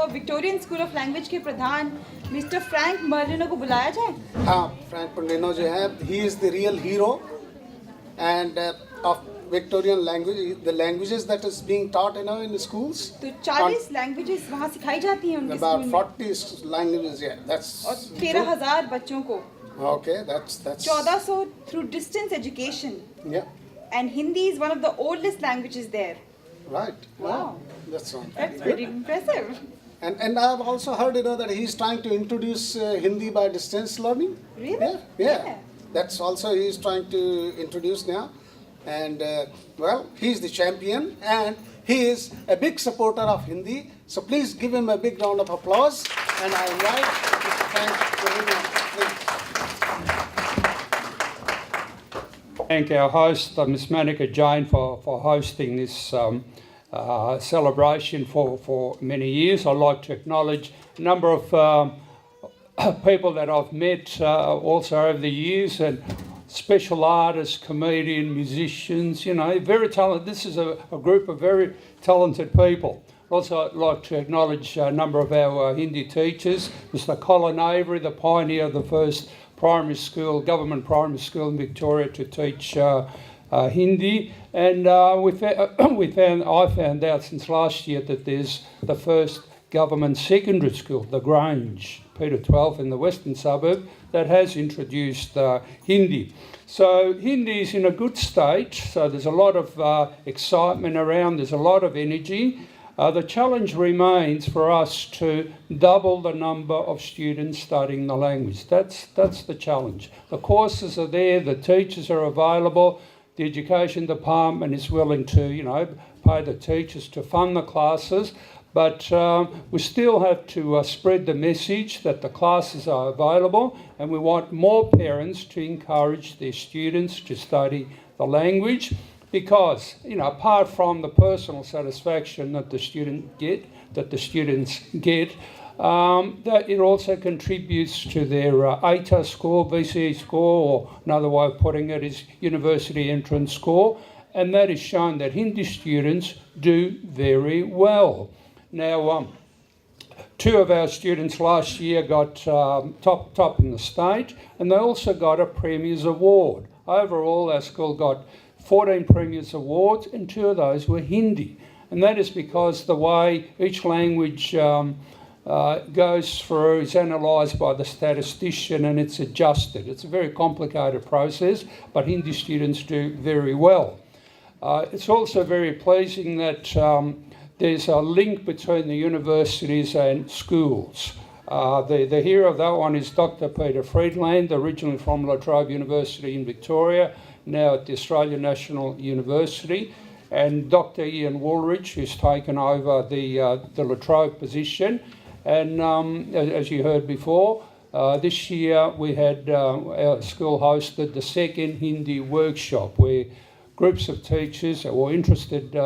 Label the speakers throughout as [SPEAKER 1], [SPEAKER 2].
[SPEAKER 1] So Victorian School of Language के प्रधान Mr. Frank Merlino को बुलाया जाए?
[SPEAKER 2] हाँ, फ्रैंक पर्लिनो जो है, he is the real hero and of Victorian language, the languages that is being taught in schools.
[SPEAKER 1] तो 40 languages वहाँ सिखाई जाती हैं उनके
[SPEAKER 2] About
[SPEAKER 1] स्कूल में
[SPEAKER 2] 40 languages, yeah. That's
[SPEAKER 1] और 13,000 बच्चों को
[SPEAKER 2] okay. That's
[SPEAKER 1] 1400 through distance education.
[SPEAKER 2] yeah,
[SPEAKER 1] And Hindi is one of the oldest languages there.
[SPEAKER 2] right.
[SPEAKER 1] Wow.
[SPEAKER 2] That's all.
[SPEAKER 1] That's pretty impressive.
[SPEAKER 2] And I've also heard that he's trying to introduce Hindi by distance learning.
[SPEAKER 1] Really?
[SPEAKER 2] Yeah. That's also he's trying to introduce now, and well, he's the champion, and he is a big supporter of Hindi. So please give him a big round of applause, and I invite Mr. Frank Merlino, please.
[SPEAKER 3] Thank our host, Ms. Manika Jain, for hosting this celebration for many years. I'd like to acknowledge a number of people that I've met also over the years, and special artists, comedians, musicians, very talented. This is a group of very talented people. Also, I'd like to acknowledge a number of our Hindi teachers, Mr. Colin Avery, the pioneer of the first primary school, government primary school in Victoria to teach Hindi, and I found out since last year that there's the first government secondary school, the Grange, Peter 12 in the western suburb, that has introduced Hindi. So Hindi is in a good state, so there's a lot of excitement around, there's a lot of energy. The challenge remains for us to double the number of students studying the language. That's the challenge. The courses are there, the teachers are available, the education department is willing to, pay the teachers to fund the classes, but we still have to spread the message that the classes are available, and we want more parents to encourage their students to study the language, because apart from the personal satisfaction that the students get, that it also contributes to their ATA score, VCE score, or another way of putting it is university entrance score, and that is shown that Hindi students do very well. Now, two of our students last year got top in the state, and they also got a Premier's Award. Overall, our school got 14 Premier's Awards, and 2 of those were Hindi. And that is because the way each language goes through is analysed by the statistician, and it's adjusted. It's a very complicated process, but Hindi students do very well. It's also very pleasing that there's a link between the universities and schools. The hero of that one is Dr. Peter Friedland, originally from La Trobe University in Victoria, now at the Australian National University, and Dr. Ian Woolridge, who's taken over the La Trobe position. And as you heard before, this year we had our school hosted the second Hindi workshop, where groups of teachers or interested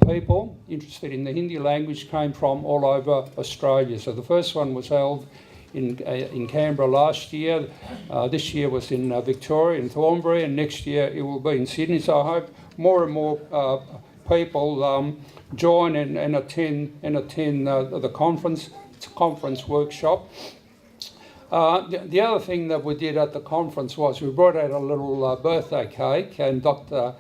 [SPEAKER 3] people interested in the Hindi language came from all over Australia. So the first one was held in Canberra last year. This year was in Victoria, in Thornbury, and next year it will be in Sydney. So I hope more and more people join and attend the conference workshop. The other thing that we did at the conference was we brought out a little birthday cake, and Dr.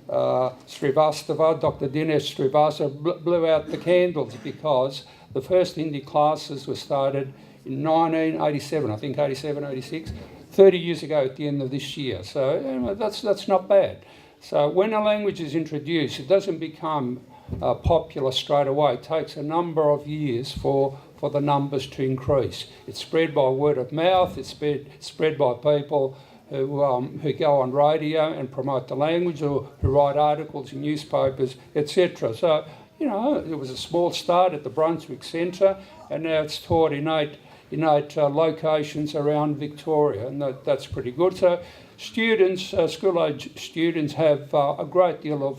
[SPEAKER 3] Srivastava, Dr. Dinesh Srivastava blew out the candles, because the first Hindi classes were started in 1987, I think 87, 86, 30 years ago at the end of this year. So that's not bad. So when a language is introduced, it doesn't become popular straight away. It takes a number of years for the numbers to increase. It's spread by word of mouth, it's spread by people who go on radio and promote the language, or who write articles in newspapers, etc. So, it was a small start at the Brunswick Centre, and now it's taught in eight locations around Victoria, and that's pretty good. So students, school-age students, have a great deal of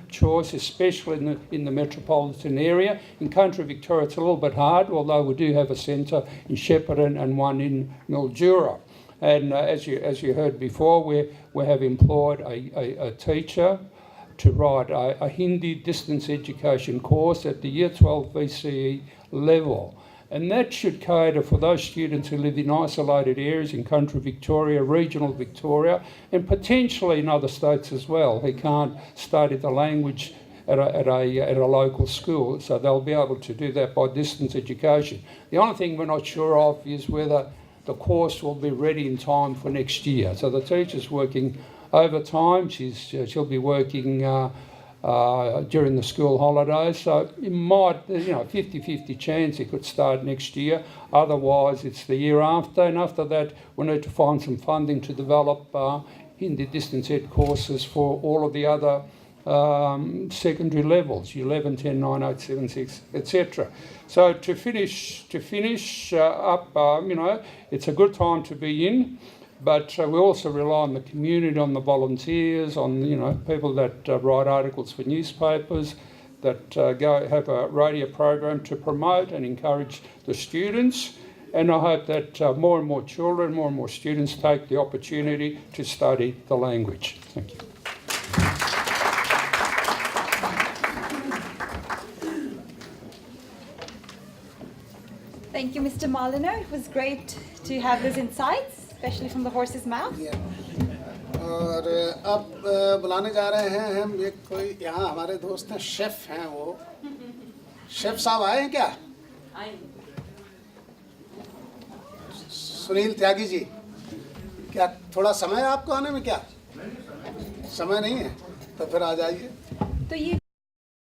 [SPEAKER 3] choice, especially in the metropolitan area. In country Victoria it's a little bit hard, although we do have a centre in Shepparton and one in Mildura. And as you heard before, we have employed a teacher to write a Hindi distance education course at the Year 12 VCE level. And that should cater for those students who live in isolated areas in country Victoria, regional Victoria, and potentially in other states as well, who can't study the language at a local school. So they'll be able to do that by distance education. The only thing we're not sure of is whether the course will be ready in time for next year. So the teacher's working overtime. She'll be working during the school holidays, so it might, 50-50 chance it could start next year. Otherwise, it's the year after, and after that, we need to find some funding to develop Hindi distance ed courses for all of the other secondary levels, 11, 10, 9, 8, 7, 6, etc. So to finish up, it's a good time to be in. But we also rely on the community, on the volunteers, on people that write articles for newspapers, that go have a radio program to promote and encourage the students. And I hope that more and more children, more and more students take the opportunity to study the language. Thank you.
[SPEAKER 1] Thank you, Mr. Molyneux. It was great to have those insights, especially from the horse's mouth.
[SPEAKER 2] Yeah. और अब बुलाने जा रहे हैं हम एक कोई यहाँ हमारे दोस्त हैं, शेफ हैं वो। शेफ साहब आए हैं क्या? सुनील त्यागी जी, क्या थोड़ा समय है आपको आने में? क्या समय नहीं है? तो फिर आ जाइए।
[SPEAKER 1] तो ये